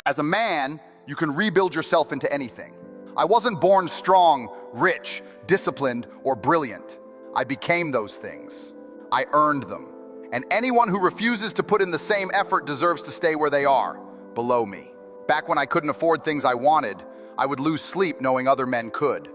As a man, you can rebuild yourself into anything. I wasn't born strong, rich, disciplined, or brilliant. I became those things. I earned them. And anyone who refuses to put in the same effort deserves to stay where they are, below me. Back when I couldn't afford things I wanted, I would lose sleep knowing other men could.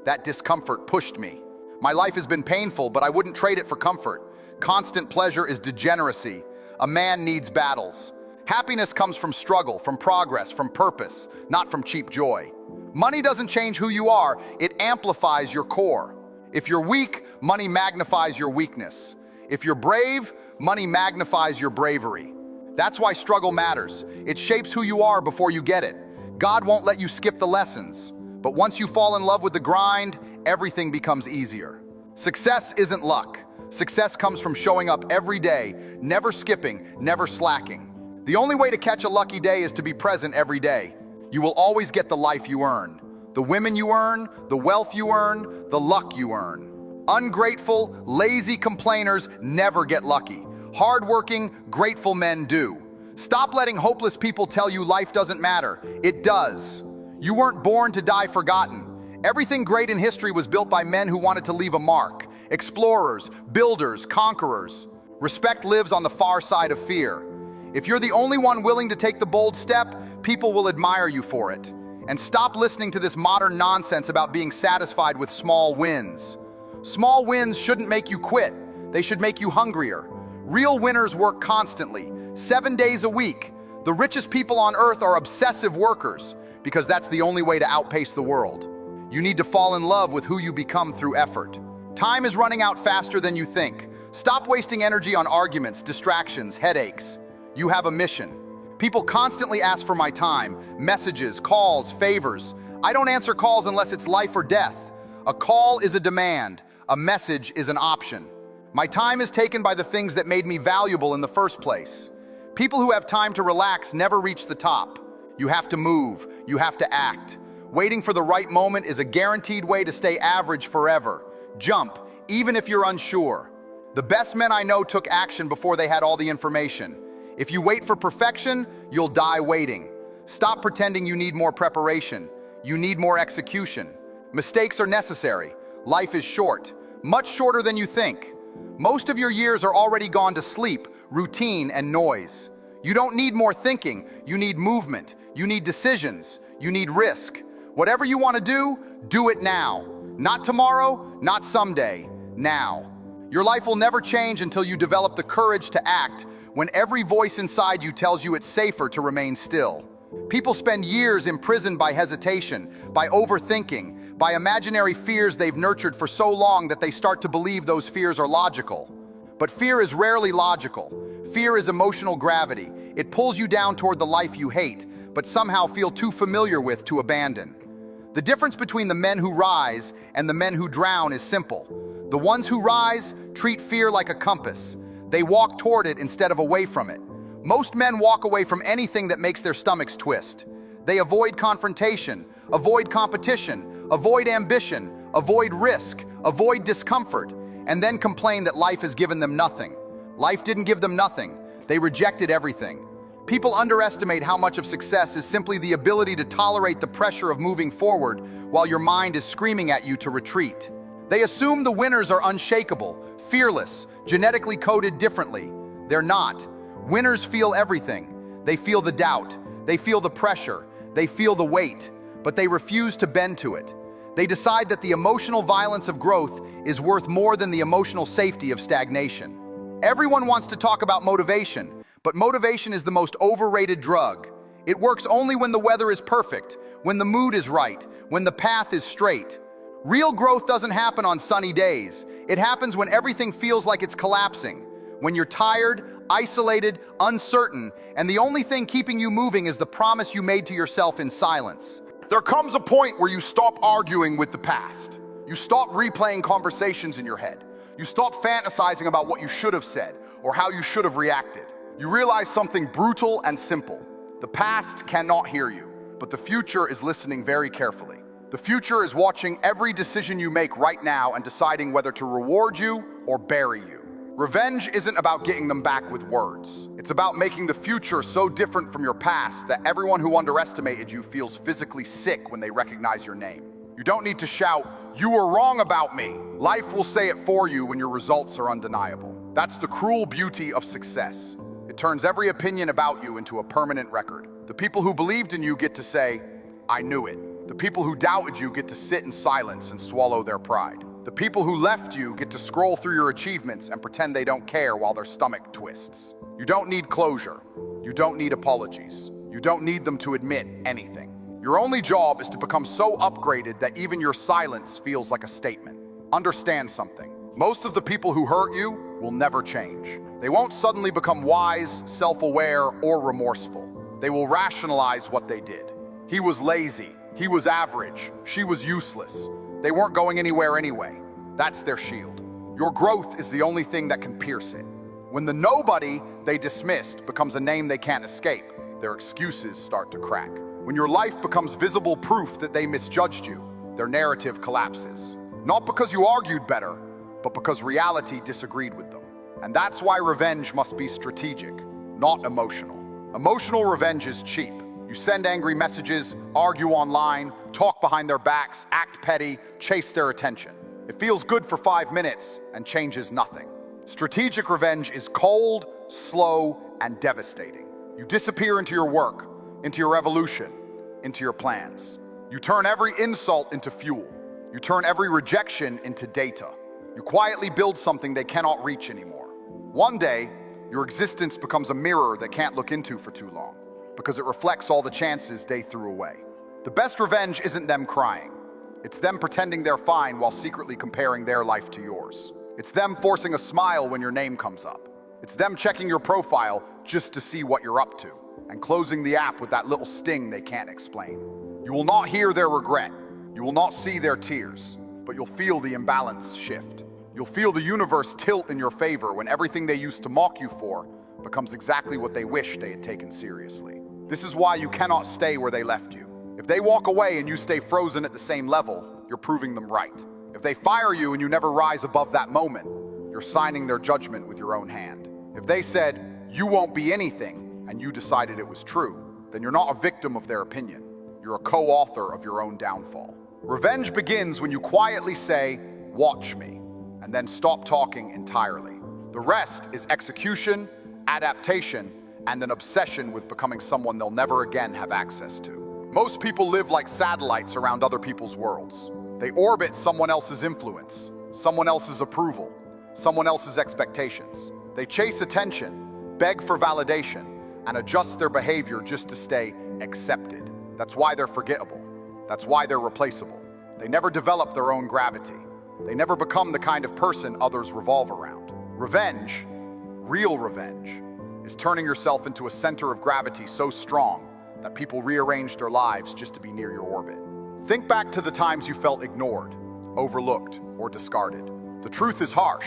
That discomfort pushed me. My life has been painful, but I wouldn't trade it for comfort. Constant pleasure is degeneracy. A man needs battles. Happiness comes from struggle, from progress, from purpose, not from cheap joy. Money doesn't change who you are, it amplifies your core. If you're weak, money magnifies your weakness. If you're brave, money magnifies your bravery. That's why struggle matters. It shapes who you are before you get it. God won't let you skip the lessons. But once you fall in love with the grind, everything becomes easier. Success isn't luck. Success comes from showing up every day, never skipping, never slacking. The only way to catch a lucky day is to be present every day. You will always get the life you earn, the women you earn, the wealth you earn, the luck you earn. Ungrateful, lazy complainers never get lucky. Hardworking, grateful men do. Stop letting hopeless people tell you life doesn't matter. It does. You weren't born to die forgotten. Everything great in history was built by men who wanted to leave a mark. Explorers, builders, conquerors. Respect lives on the far side of fear. If you're the only one willing to take the bold step, people will admire you for it. And stop listening to this modern nonsense about being satisfied with small wins. Small wins shouldn't make you quit. They should make you hungrier. Real winners work constantly, 7 days a week. The richest people on earth are obsessive workers because that's the only way to outpace the world. You need to fall in love with who you become through effort. Time is running out faster than you think. Stop wasting energy on arguments, distractions, headaches. You have a mission. People constantly ask for my time, messages, calls, favors. I don't answer calls unless it's life or death. A call is a demand. A message is an option. My time is taken by the things that made me valuable in the first place. People who have time to relax never reach the top. You have to move. You have to act. Waiting for the right moment is a guaranteed way to stay average forever. Jump, even if you're unsure. The best men I know took action before they had all the information. If you wait for perfection, you'll die waiting. Stop pretending you need more preparation. You need more execution. Mistakes are necessary. Life is short, much shorter than you think. Most of your years are already gone to sleep, routine, and noise. You don't need more thinking. You need movement. You need decisions. You need risk. Whatever you want to do it now. Not tomorrow, not someday. Now. Your life will never change until you develop the courage to act when every voice inside you tells you it's safer to remain still. People spend years imprisoned by hesitation, by overthinking, by imaginary fears they've nurtured for so long that they start to believe those fears are logical. But fear is rarely logical. Fear is emotional gravity. It pulls you down toward the life you hate, but somehow feel too familiar with to abandon. The difference between the men who rise and the men who drown is simple. The ones who rise treat fear like a compass. They walk toward it instead of away from it. Most men walk away from anything that makes their stomachs twist. They avoid confrontation, avoid competition, avoid ambition, avoid risk, avoid discomfort, and then complain that life has given them nothing. Life didn't give them nothing. They rejected everything. People underestimate how much of success is simply the ability to tolerate the pressure of moving forward while your mind is screaming at you to retreat. They assume the winners are unshakable, fearless, genetically coded differently. They're not. Winners feel everything. They feel the doubt. They feel the pressure. They feel the weight, but they refuse to bend to it. They decide that the emotional violence of growth is worth more than the emotional safety of stagnation. Everyone wants to talk about motivation, but motivation is the most overrated drug. It works only when the weather is perfect, when the mood is right, when the path is straight. Real growth doesn't happen on sunny days. It happens when everything feels like it's collapsing, when you're tired, isolated, uncertain, and the only thing keeping you moving is the promise you made to yourself in silence. There comes a point where you stop arguing with the past. You stop replaying conversations in your head. You stop fantasizing about what you should have said or how you should have reacted. You realize something brutal and simple. The past cannot hear you, but the future is listening very carefully. The future is watching every decision you make right now and deciding whether to reward you or bury you. Revenge isn't about getting them back with words. It's about making the future so different from your past that everyone who underestimated you feels physically sick when they recognize your name. You don't need to shout, "You were wrong about me." Life will say it for you when your results are undeniable. That's the cruel beauty of success. It turns every opinion about you into a permanent record. The people who believed in you get to say, "I knew it." The people who doubted you get to sit in silence and swallow their pride. The people who left you get to scroll through your achievements and pretend they don't care while their stomach twists. You don't need closure. You don't need apologies. You don't need them to admit anything. Your only job is to become so upgraded that even your silence feels like a statement. Understand something. Most of the people who hurt you will never change. They won't suddenly become wise, self-aware, or remorseful. They will rationalize what they did. He was lazy. He was average. She was useless. They weren't going anywhere anyway. That's their shield. Your growth is the only thing that can pierce it. When the nobody they dismissed becomes a name they can't escape, their excuses start to crack. When your life becomes visible proof that they misjudged you, their narrative collapses. Not because you argued better, but because reality disagreed with them. And that's why revenge must be strategic, not emotional. Emotional revenge is cheap. You send angry messages, argue online, talk behind their backs, act petty, chase their attention. It feels good for 5 minutes and changes nothing. Strategic revenge is cold, slow, and devastating. You disappear into your work, into your evolution, into your plans. You turn every insult into fuel. You turn every rejection into data. You quietly build something they cannot reach anymore. One day, your existence becomes a mirror they can't look into for too long, because it reflects all the chances they threw away. The best revenge isn't them crying. It's them pretending they're fine while secretly comparing their life to yours. It's them forcing a smile when your name comes up. It's them checking your profile just to see what you're up to, and closing the app with that little sting they can't explain. You will not hear their regret. You will not see their tears, but you'll feel the imbalance shift. You'll feel the universe tilt in your favor when everything they used to mock you for becomes exactly what they wish they had taken seriously. This is why you cannot stay where they left you. If they walk away and you stay frozen at the same level, you're proving them right. If they fire you and you never rise above that moment, you're signing their judgment with your own hand. If they said, "You won't be anything," and you decided it was true, then you're not a victim of their opinion. You're a co-author of your own downfall. Revenge begins when you quietly say, "Watch me," and then stop talking entirely. The rest is execution, adaptation, and an obsession with becoming someone they'll never again have access to. Most people live like satellites around other people's worlds. They orbit someone else's influence, someone else's approval, someone else's expectations. They chase attention, beg for validation, and adjust their behavior just to stay accepted. That's why they're forgettable. That's why they're replaceable. They never develop their own gravity. They never become the kind of person others revolve around. Revenge, real revenge, is turning yourself into a center of gravity so strong that people rearrange their lives just to be near your orbit. Think back to the times you felt ignored, overlooked, or discarded. The truth is harsh.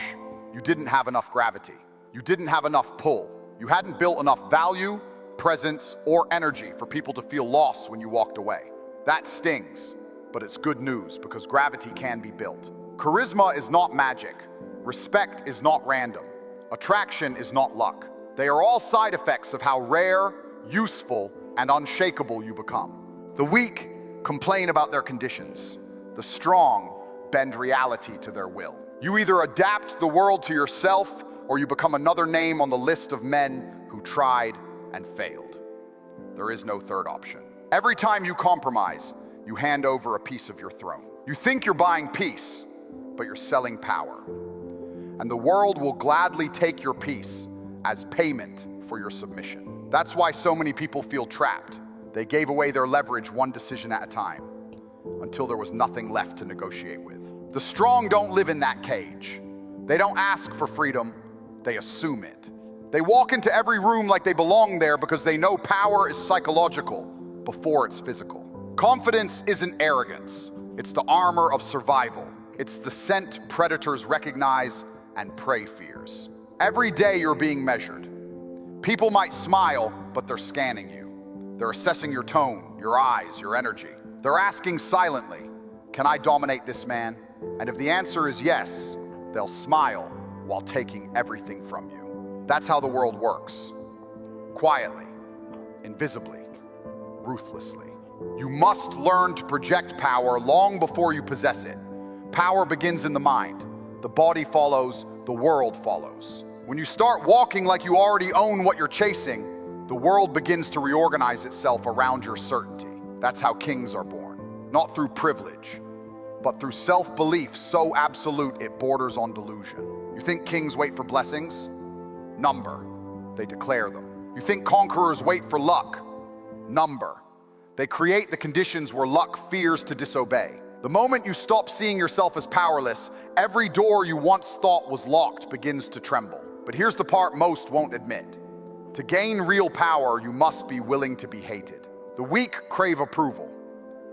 You didn't have enough gravity. You didn't have enough pull. You hadn't built enough value, presence, or energy for people to feel lost when you walked away. That stings, but it's good news because gravity can be built. Charisma is not magic. Respect is not random. Attraction is not luck. They are all side effects of how rare, useful, and unshakable you become. The weak complain about their conditions. The strong bend reality to their will. You either adapt the world to yourself or you become another name on the list of men who tried and failed. There is no third option. Every time you compromise, you hand over a piece of your throne. You think you're buying peace, but you're selling power. And the world will gladly take your peace as payment for your submission. That's why so many people feel trapped. They gave away their leverage one decision at a time until there was nothing left to negotiate with. The strong don't live in that cage. They don't ask for freedom, they assume it. They walk into every room like they belong there because they know power is psychological before it's physical. Confidence isn't arrogance. It's the armor of survival. It's the scent predators recognize and prey fears. Every day you're being measured. People might smile, but they're scanning you. They're assessing your tone, your eyes, your energy. They're asking silently, "Can I dominate this man?" And if the answer is yes, they'll smile while taking everything from you. That's how the world works. Quietly, invisibly, ruthlessly. You must learn to project power long before you possess it. Power begins in the mind. The body follows, the world follows. When you start walking like you already own what you're chasing, the world begins to reorganize itself around your certainty. That's how kings are born. Not through privilege, but through self-belief so absolute it borders on delusion. You think kings wait for blessings? Number. They declare them. You think conquerors wait for luck? Number. They create the conditions where luck fears to disobey. The moment you stop seeing yourself as powerless, every door you once thought was locked begins to tremble. But here's the part most won't admit. To gain real power, you must be willing to be hated. The weak crave approval.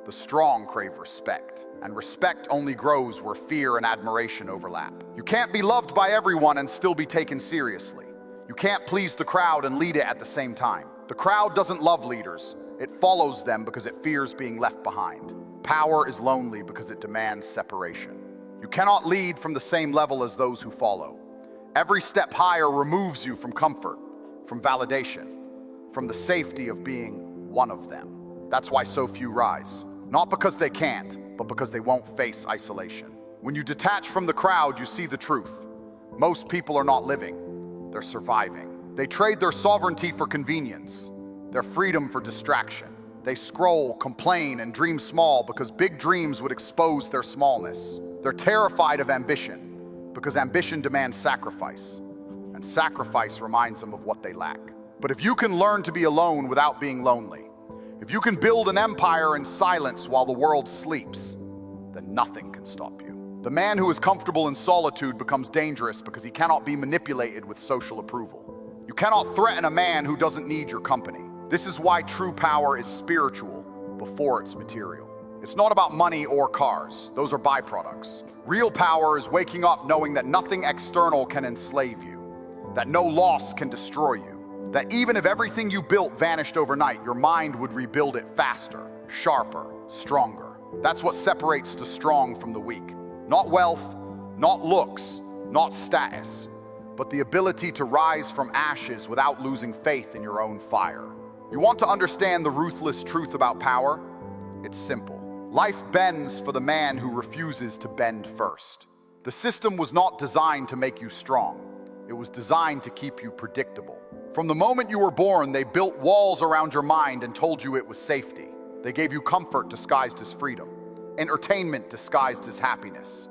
The strong crave respect. And respect only grows where fear and admiration overlap. You can't be loved by everyone and still be taken seriously. You can't please the crowd and lead it at the same time. The crowd doesn't love leaders. It follows them because it fears being left behind. Power is lonely because it demands separation. You cannot lead from the same level as those who follow. Every step higher removes you from comfort, from validation, from the safety of being one of them. That's why so few rise. Not because they can't, but because they won't face isolation. When you detach from the crowd, you see the truth. Most people are not living, they're surviving. They trade their sovereignty for convenience, their freedom for distraction. They scroll, complain, and dream small because big dreams would expose their smallness. They're terrified of ambition because ambition demands sacrifice, and sacrifice reminds them of what they lack. But if you can learn to be alone without being lonely, if you can build an empire in silence while the world sleeps, then nothing can stop you. The man who is comfortable in solitude becomes dangerous because he cannot be manipulated with social approval. You cannot threaten a man who doesn't need your company. This is why true power is spiritual before it's material. It's not about money or cars. Those are byproducts. Real power is waking up knowing that nothing external can enslave you, that no loss can destroy you, that even if everything you built vanished overnight, your mind would rebuild it faster, sharper, stronger. That's what separates the strong from the weak. Not wealth, not looks, not status, but the ability to rise from ashes without losing faith in your own fire. You want to understand the ruthless truth about power? It's simple. Life bends for the man who refuses to bend first. The system was not designed to make you strong. It was designed to keep you predictable. From the moment you were born, they built walls around your mind and told you it was safety. They gave you comfort disguised as freedom, entertainment disguised as happiness,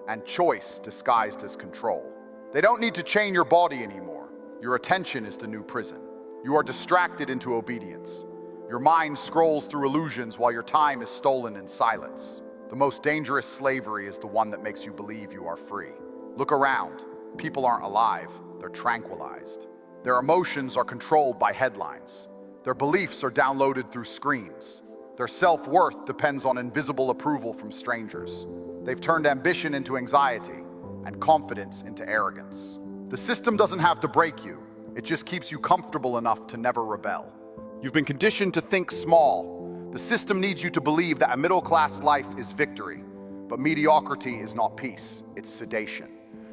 and choice disguised as control. They don't need to chain your body anymore. Your attention is the new prison. You are distracted into obedience. Your mind scrolls through illusions while your time is stolen in silence. The most dangerous slavery is the one that makes you believe you are free. Look around. People aren't alive, they're tranquilized. Their emotions are controlled by headlines. Their beliefs are downloaded through screens. Their self-worth depends on invisible approval from strangers. They've turned ambition into anxiety and confidence into arrogance. The system doesn't have to break you. It just keeps you comfortable enough to never rebel. You've been conditioned to think small. The system needs you to believe that a middle-class life is victory, but mediocrity is not peace, it's sedation.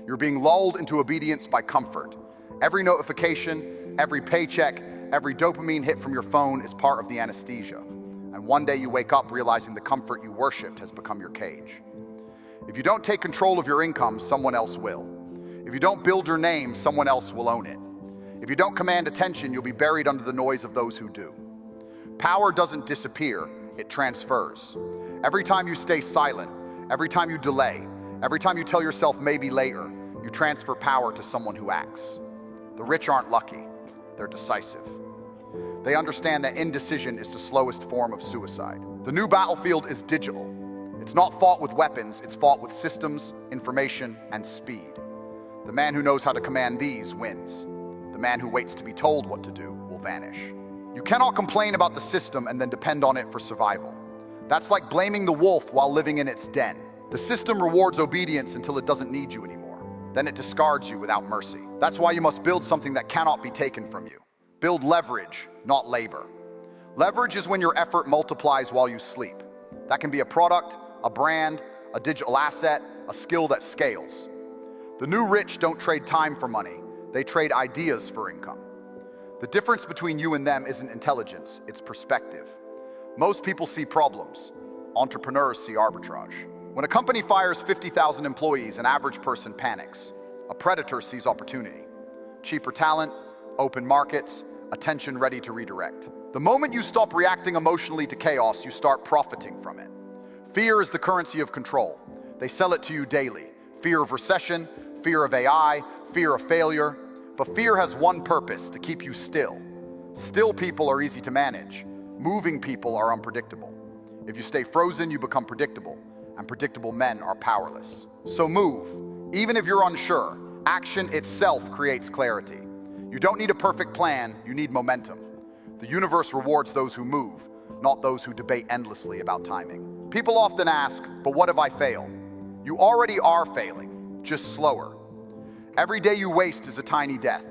You're being lulled into obedience by comfort. Every notification, every paycheck, every dopamine hit from your phone is part of the anesthesia. And one day you wake up realizing the comfort you worshipped has become your cage. If you don't take control of your income, someone else will. If you don't build your name, someone else will own it. If you don't command attention, you'll be buried under the noise of those who do. Power doesn't disappear, it transfers. Every time you stay silent, every time you delay, every time you tell yourself maybe later, you transfer power to someone who acts. The rich aren't lucky, they're decisive. They understand that indecision is the slowest form of suicide. The new battlefield is digital. It's not fought with weapons, it's fought with systems, information, and speed. The man who knows how to command these wins. The man who waits to be told what to do will vanish. You cannot complain about the system and then depend on it for survival. That's like blaming the wolf while living in its den. The system rewards obedience until it doesn't need you anymore. Then it discards you without mercy. That's why you must build something that cannot be taken from you. Build leverage, not labor. Leverage is when your effort multiplies while you sleep. That can be a product, a brand, a digital asset, a skill that scales. The new rich don't trade time for money. They trade ideas for income. The difference between you and them isn't intelligence, it's perspective. Most people see problems. Entrepreneurs see arbitrage. When a company fires 50,000 employees, an average person panics. A predator sees opportunity. Cheaper talent, open markets, attention ready to redirect. The moment you stop reacting emotionally to chaos, you start profiting from it. Fear is the currency of control. They sell it to you daily. Fear of recession, fear of AI, fear of failure. But fear has one purpose: to keep you still. Still people are easy to manage. Moving people are unpredictable. If you stay frozen, you become predictable, and predictable men are powerless. So move. Even if you're unsure, action itself creates clarity. You don't need a perfect plan, you need momentum. The universe rewards those who move, not those who debate endlessly about timing. People often ask, but what if I fail? You already are failing, just slower. Every day you waste is a tiny death.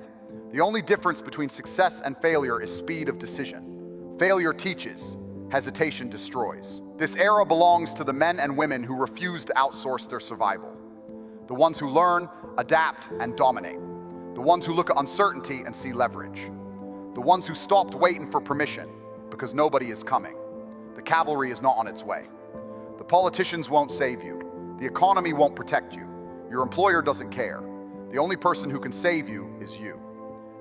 The only difference between success and failure is speed of decision. Failure teaches, hesitation destroys. This era belongs to the men and women who refuse to outsource their survival. The ones who learn, adapt, and dominate. The ones who look at uncertainty and see leverage. The ones who stopped waiting for permission because nobody is coming. The cavalry is not on its way. The politicians won't save you. The economy won't protect you. Your employer doesn't care. The only person who can save you is you.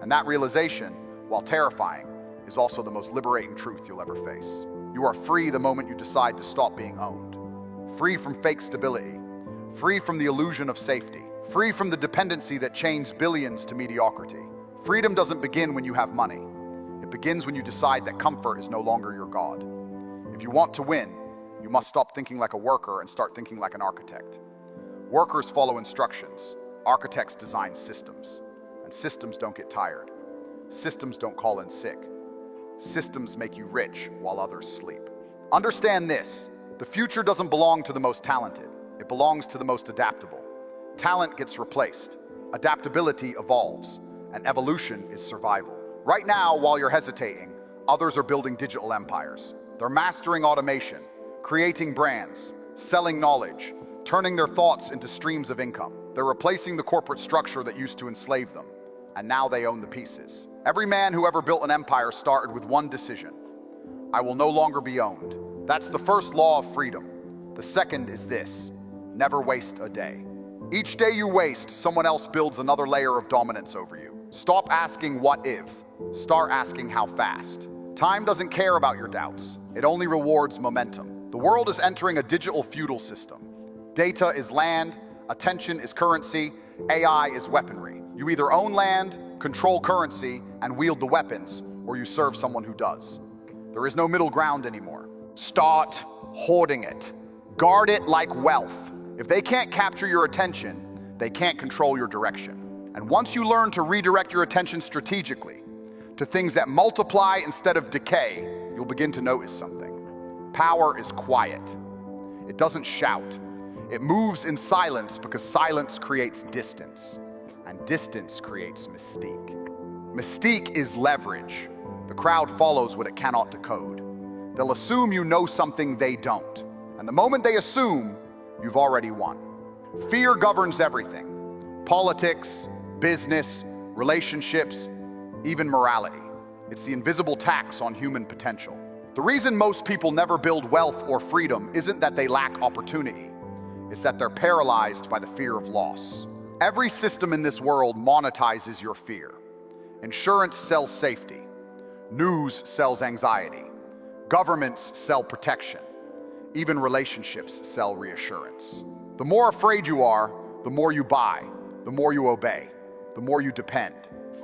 And that realization, while terrifying, is also the most liberating truth you'll ever face. You are free the moment you decide to stop being owned. Free from fake stability. Free from the illusion of safety. Free from the dependency that chains billions to mediocrity. Freedom doesn't begin when you have money. It begins when you decide that comfort is no longer your god. If you want to win, you must stop thinking like a worker and start thinking like an architect. Workers follow instructions. Architects design systems, and systems don't get tired. Systems don't call in sick. Systems make you rich while others sleep. Understand this: the future doesn't belong to the most talented. It belongs to the most adaptable. Talent gets replaced. Adaptability evolves, and evolution is survival. Right now, while you're hesitating, others are building digital empires. They're mastering automation, creating brands, selling knowledge, turning their thoughts into streams of income. They're replacing the corporate structure that used to enslave them, and now they own the pieces. Every man who ever built an empire started with one decision: I will no longer be owned. That's the first law of freedom. The second is this: never waste a day. Each day you waste, someone else builds another layer of dominance over you. Stop asking what if, start asking how fast. Time doesn't care about your doubts. It only rewards momentum. The world is entering a digital feudal system. Data is land, attention is currency, AI is weaponry. You either own land, control currency, and wield the weapons, or you serve someone who does. There is no middle ground anymore. Start hoarding it. Guard it like wealth. If they can't capture your attention, they can't control your direction. And once you learn to redirect your attention strategically to things that multiply instead of decay, you'll begin to notice something. Power is quiet. It doesn't shout. It moves in silence because silence creates distance, and distance creates mystique. Mystique is leverage. The crowd follows what it cannot decode. They'll assume you know something they don't, and the moment they assume, you've already won. Fear governs everything: politics, business, relationships, even morality. It's the invisible tax on human potential. The reason most people never build wealth or freedom isn't that they lack opportunity. It's that they're paralyzed by the fear of loss. Every system in this world monetizes your fear. Insurance sells safety. News sells anxiety. Governments sell protection. Even relationships sell reassurance. The more afraid you are, the more you buy, the more you obey, the more you depend.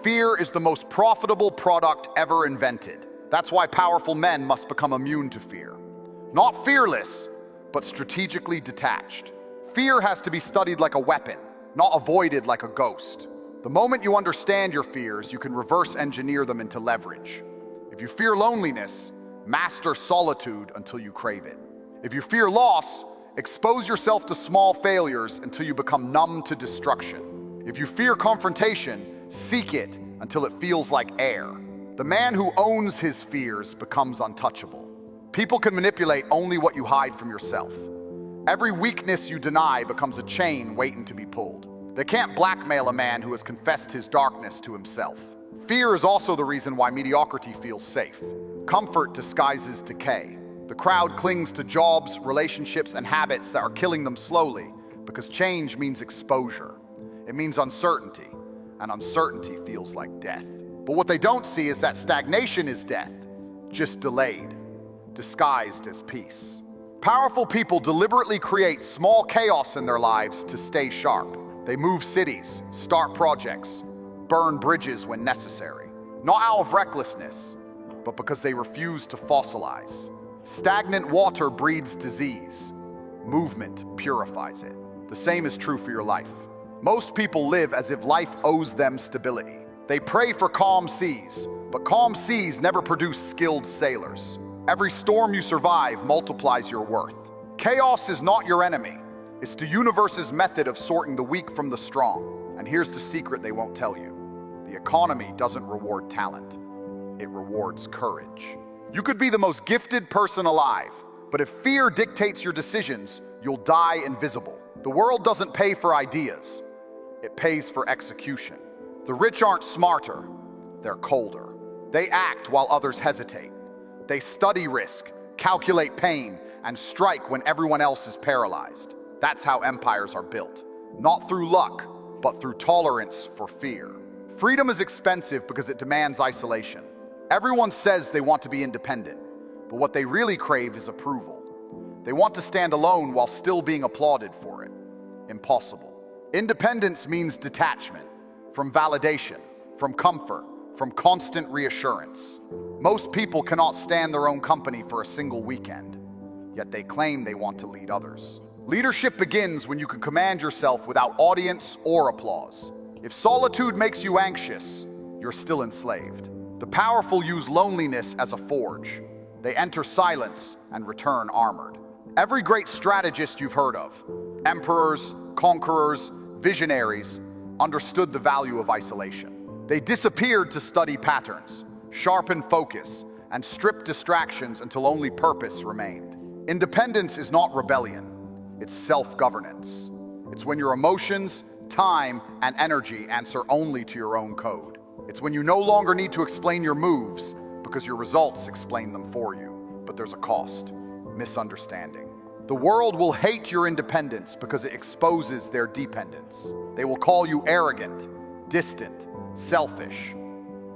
Fear is the most profitable product ever invented. That's why powerful men must become immune to fear. Not fearless, but strategically detached. Fear has to be studied like a weapon, not avoided like a ghost. The moment you understand your fears, you can reverse engineer them into leverage. If you fear loneliness, master solitude until you crave it. If you fear loss, expose yourself to small failures until you become numb to destruction. If you fear confrontation, seek it until it feels like air. The man who owns his fears becomes untouchable. People can manipulate only what you hide from yourself. Every weakness you deny becomes a chain waiting to be pulled. They can't blackmail a man who has confessed his darkness to himself. Fear is also the reason why mediocrity feels safe. Comfort disguises decay. The crowd clings to jobs, relationships, and habits that are killing them slowly because change means exposure. It means uncertainty, and uncertainty feels like death. But what they don't see is that stagnation is death, just delayed, disguised as peace. Powerful people deliberately create small chaos in their lives to stay sharp. They move cities, start projects, burn bridges when necessary. Not out of recklessness, but because they refuse to fossilize. Stagnant water breeds disease. Movement purifies it. The same is true for your life. Most people live as if life owes them stability. They pray for calm seas, but calm seas never produce skilled sailors. Every storm you survive multiplies your worth. Chaos is not your enemy. It's the universe's method of sorting the weak from the strong. And here's the secret they won't tell you. The economy doesn't reward talent. It rewards courage. You could be the most gifted person alive, but if fear dictates your decisions, you'll die invisible. The world doesn't pay for ideas. It pays for execution. The rich aren't smarter. They're colder. They act while others hesitate. They study risk, calculate pain, and strike when everyone else is paralyzed. That's how empires are built. Not through luck, but through tolerance for fear. Freedom is expensive because it demands isolation. Everyone says they want to be independent, but what they really crave is approval. They want to stand alone while still being applauded for it. Impossible. Independence means detachment from validation, from comfort, from constant reassurance. Most people cannot stand their own company for a single weekend, yet they claim they want to lead others. Leadership begins when you can command yourself without audience or applause. If solitude makes you anxious, you're still enslaved. The powerful use loneliness as a forge. They enter silence and return armored. Every great strategist you've heard of, emperors, conquerors, visionaries, understood the value of isolation. They disappeared to study patterns, sharpen focus, and strip distractions until only purpose remained. Independence is not rebellion, it's self-governance. It's when your emotions, time, and energy answer only to your own code. It's when you no longer need to explain your moves because your results explain them for you. But there's a cost: misunderstanding. The world will hate your independence because it exposes their dependence. They will call you arrogant, distant, selfish.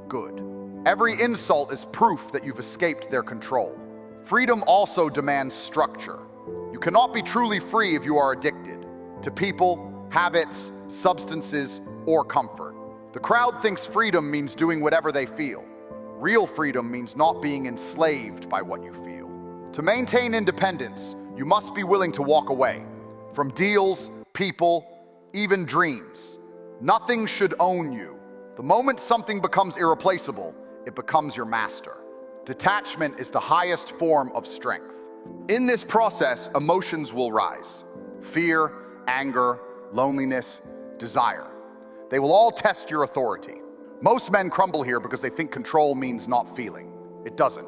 Good. Every insult is proof that you've escaped their control. Freedom also demands structure. You cannot be truly free if you are addicted to people, habits, substances, or comfort. The crowd thinks freedom means doing whatever they feel. Real freedom means not being enslaved by what you feel. To maintain independence, you must be willing to walk away from deals, people, even dreams. Nothing should own you. The moment something becomes irreplaceable, it becomes your master. Detachment is the highest form of strength. In this process, emotions will rise. Fear, anger, loneliness, desire. They will all test your authority. Most men crumble here because they think control means not feeling. It doesn't.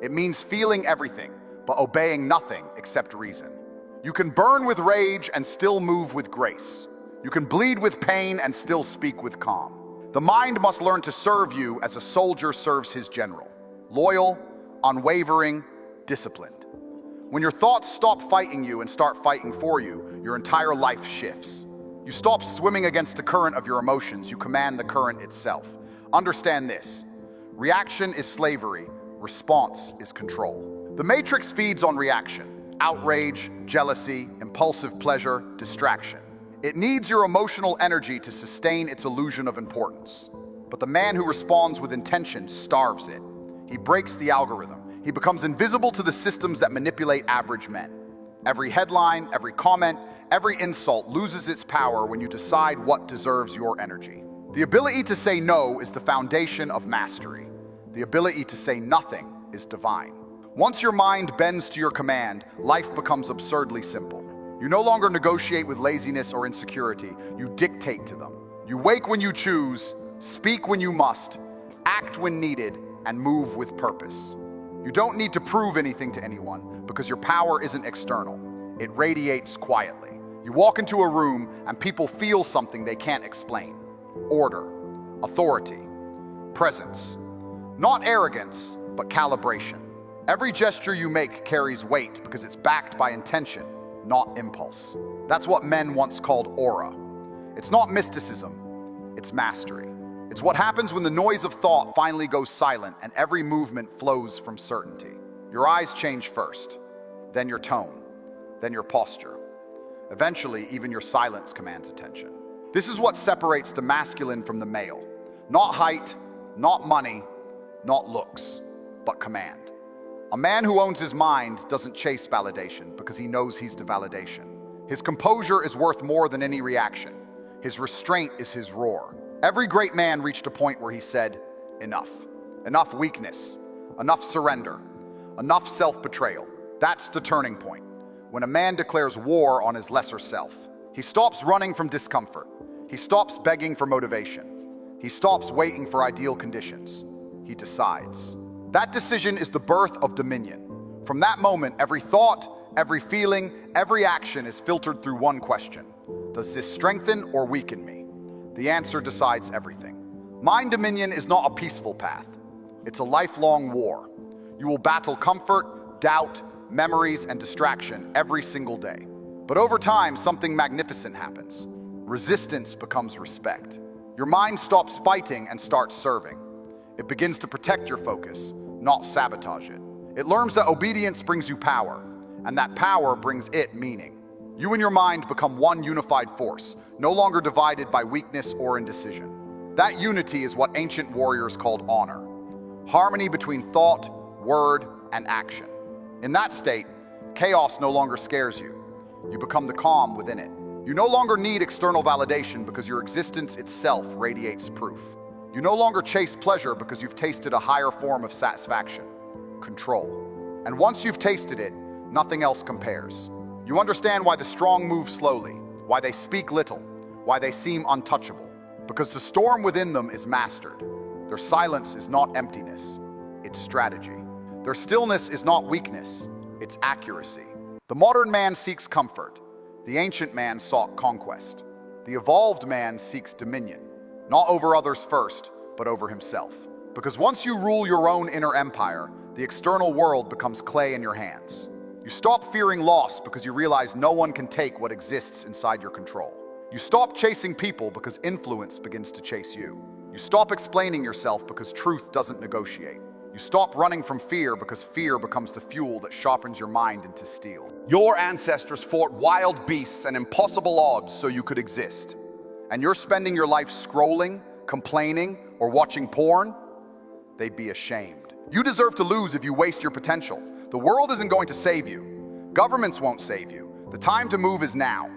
It means feeling everything, but obeying nothing except reason. You can burn with rage and still move with grace. You can bleed with pain and still speak with calm. The mind must learn to serve you as a soldier serves his general. Loyal, unwavering, disciplined. When your thoughts stop fighting you and start fighting for you, your entire life shifts. You stop swimming against the current of your emotions, you command the current itself. Understand this: reaction is slavery, response is control. The matrix feeds on reaction: outrage, jealousy, impulsive pleasure, distraction. It needs your emotional energy to sustain its illusion of importance. But the man who responds with intention starves it. He breaks the algorithm. He becomes invisible to the systems that manipulate average men. Every headline, every comment, every insult loses its power when you decide what deserves your energy. The ability to say no is the foundation of mastery. The ability to say nothing is divine. Once your mind bends to your command, life becomes absurdly simple. You no longer negotiate with laziness or insecurity. You dictate to them. You wake when you choose, speak when you must, act when needed, and move with purpose. You don't need to prove anything to anyone because your power isn't external. It radiates quietly. You walk into a room and people feel something they can't explain. Order, authority, presence. Not arrogance, but calibration. Every gesture you make carries weight because it's backed by intention, not impulse. That's what men once called aura. It's not mysticism, it's mastery. It's what happens when the noise of thought finally goes silent and every movement flows from certainty. Your eyes change first, then your tone, then your posture. Eventually, even your silence commands attention. This is what separates the masculine from the male. Not height, not money, not looks, but command. A man who owns his mind doesn't chase validation because he knows he's the validation. His composure is worth more than any reaction. His restraint is his roar. Every great man reached a point where he said, enough. Enough weakness, enough surrender, enough self-betrayal. That's the turning point. When a man declares war on his lesser self, he stops running from discomfort. He stops begging for motivation. He stops waiting for ideal conditions. He decides. That decision is the birth of dominion. From that moment, every thought, every feeling, every action is filtered through one question. Does this strengthen or weaken me? The answer decides everything. Mind dominion is not a peaceful path. It's a lifelong war. You will battle comfort, doubt, memories, and distraction every single day. But over time, something magnificent happens. Resistance becomes respect. Your mind stops fighting and starts serving. It begins to protect your focus, not sabotage it. It learns that obedience brings you power, and that power brings it meaning. You and your mind become one unified force, no longer divided by weakness or indecision. That unity is what ancient warriors called honor. Harmony between thought, word, and action. In that state, chaos no longer scares you. You become the calm within it. You no longer need external validation because your existence itself radiates proof. You no longer chase pleasure because you've tasted a higher form of satisfaction, control. And once you've tasted it, nothing else compares. You understand why the strong move slowly, why they speak little, why they seem untouchable. Because the storm within them is mastered. Their silence is not emptiness, it's strategy. Their stillness is not weakness, it's accuracy. The modern man seeks comfort. The ancient man sought conquest. The evolved man seeks dominion, not over others first, but over himself. Because once you rule your own inner empire, the external world becomes clay in your hands. You stop fearing loss because you realize no one can take what exists inside your control. You stop chasing people because influence begins to chase you. You stop explaining yourself because truth doesn't negotiate. You stop running from fear because fear becomes the fuel that sharpens your mind into steel. Your ancestors fought wild beasts and impossible odds so you could exist. And you're spending your life scrolling, complaining, or watching porn? They'd be ashamed. You deserve to lose if you waste your potential. The world isn't going to save you. Governments won't save you. The time to move is now.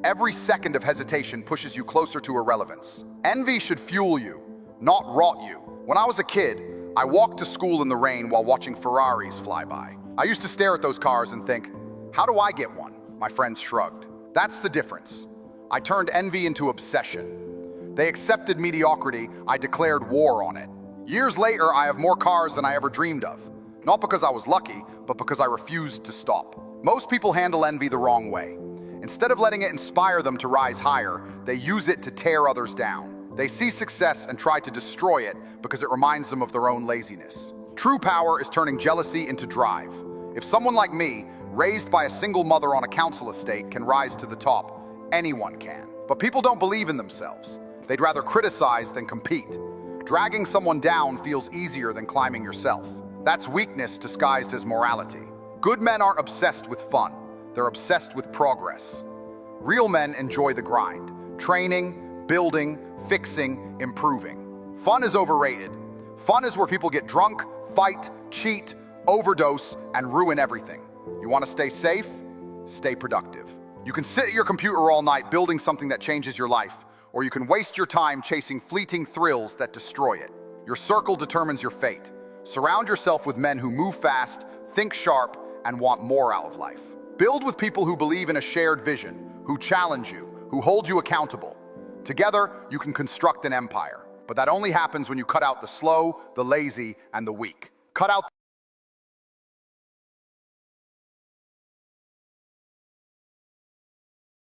Every second of hesitation pushes you closer to irrelevance. Envy should fuel you, not rot you. When I was a kid, I walked to school in the rain while watching Ferraris fly by. I used to stare at those cars and think, how do I get one? My friends shrugged. That's the difference. I turned envy into obsession. They accepted mediocrity, I declared war on it. Years later, I have more cars than I ever dreamed of. Not because I was lucky, but because I refused to stop. Most people handle envy the wrong way. Instead of letting it inspire them to rise higher, they use it to tear others down. They see success and try to destroy it because it reminds them of their own laziness. True power is turning jealousy into drive. If someone like me, raised by a single mother on a council estate, can rise to the top, anyone can. But people don't believe in themselves. They'd rather criticize than compete. Dragging someone down feels easier than climbing yourself. That's weakness disguised as morality. Good men aren't obsessed with fun. They're obsessed with progress. Real men enjoy the grind. Training, building, fixing, improving. Fun is overrated. Fun is where people get drunk, fight, cheat, overdose, and ruin everything. You want to stay safe? Stay productive. You can sit at your computer all night building something that changes your life, or you can waste your time chasing fleeting thrills that destroy it. Your circle determines your fate. Surround yourself with men who move fast, think sharp, and want more out of life. Build with people who believe in a shared vision, who challenge you, who hold you accountable. Together, you can construct an empire. But that only happens when you cut out the slow, the lazy, and the weak. Cut out